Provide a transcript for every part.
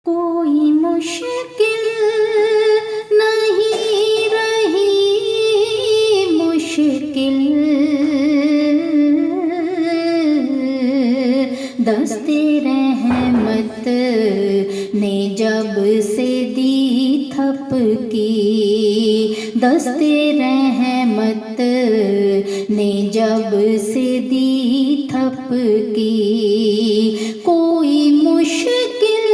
कोई मुश्किल नहीं रही मुश्किल, दस्ते रहमत ने जब से दी थपकी, दस्ते रहमत ने जब से दी थपकी। कोई मुश्किल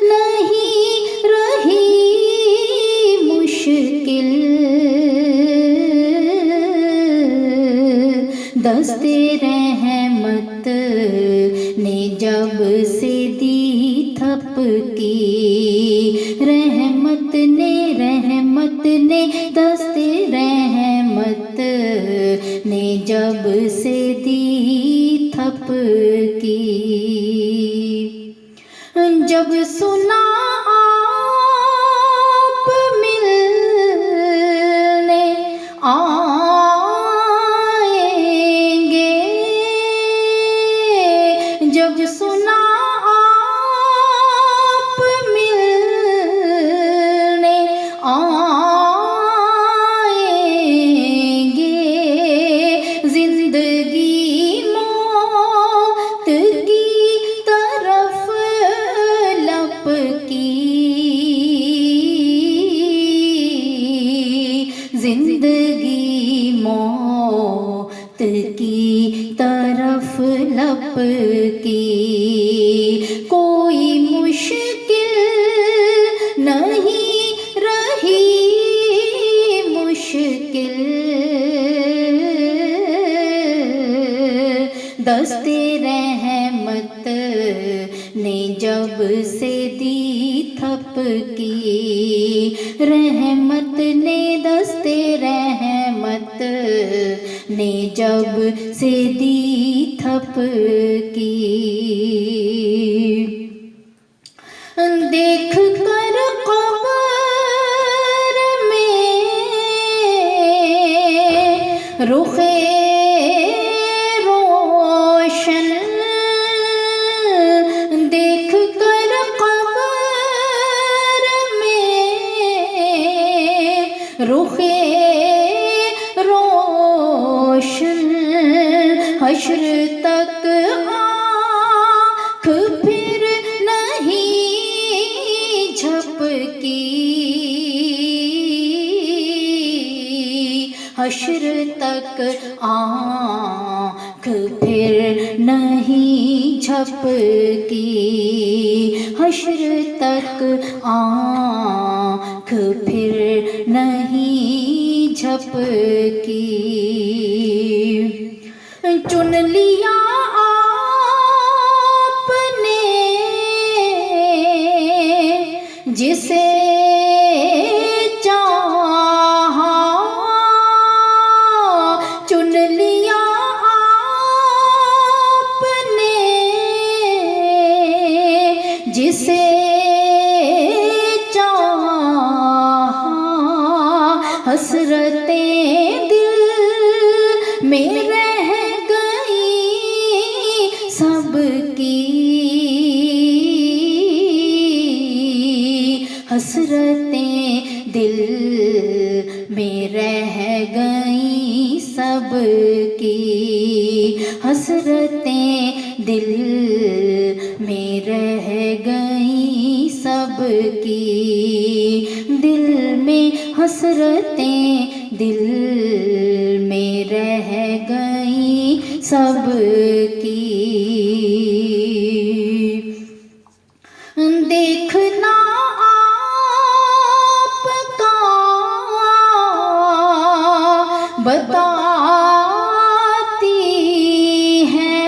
नहीं रही मुश्किल, दस्ते रहमत ने जब से दी थपकी। रहमत ने दस्ते रहमत ने जब से दी थपकी। जब सुना आप मिलने आएंगे, जब सुना आप मिलने आएंगे, जिंदगी मौत की तरफ लपकी, जिंदगी मौत की तरफ लपकी। कोई मुश्किल नहीं रही मुश्किल, दस्ते रहमत ने जब से दी थपकी। रहमत ने दस्ते रहमत ने जब से दी थपकी। देख कर कब्र में रुखे रोशन, देख कर कब्र में रुखे रोशन, हश्र तक आँख फिर नहीं झपकी, हश्र तक आँख फिर नहीं झपकी, हश्र तक आँख फिर नहीं झपकी। चुन लिया आपने जिसे चाहा, चुन लिया आपने जिसे चाहा, हसरतें दिल में रह गई सबकी, हसरतें दिल में रह गई सबकी, हसरतें दिल में रह गई सबकी। दिल में हसरतें दिल में रह गई सबकी। देखना आपका बताती है,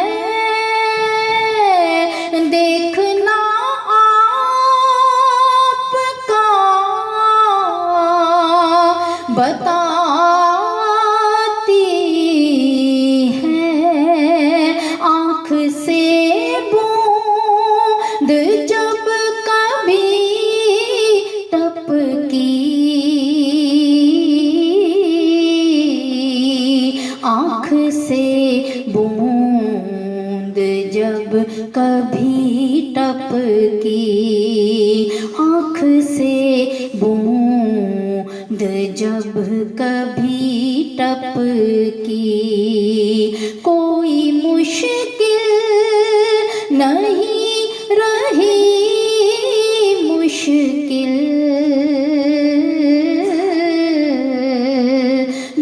देखना आपका बताती है, आँख से बूंद जब कभी टपकी, आँख से बूंद जब कभी टप टपकी, आँख से बूंद जब कभी टपकी, कोई मुश्किल नहीं रही मुश्किल,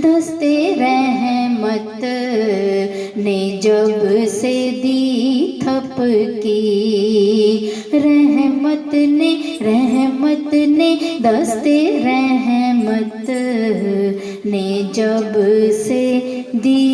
दस्ते रहमत ने जब से दी थपकी, रहमत ने दस्ते रहमत ने जब से दी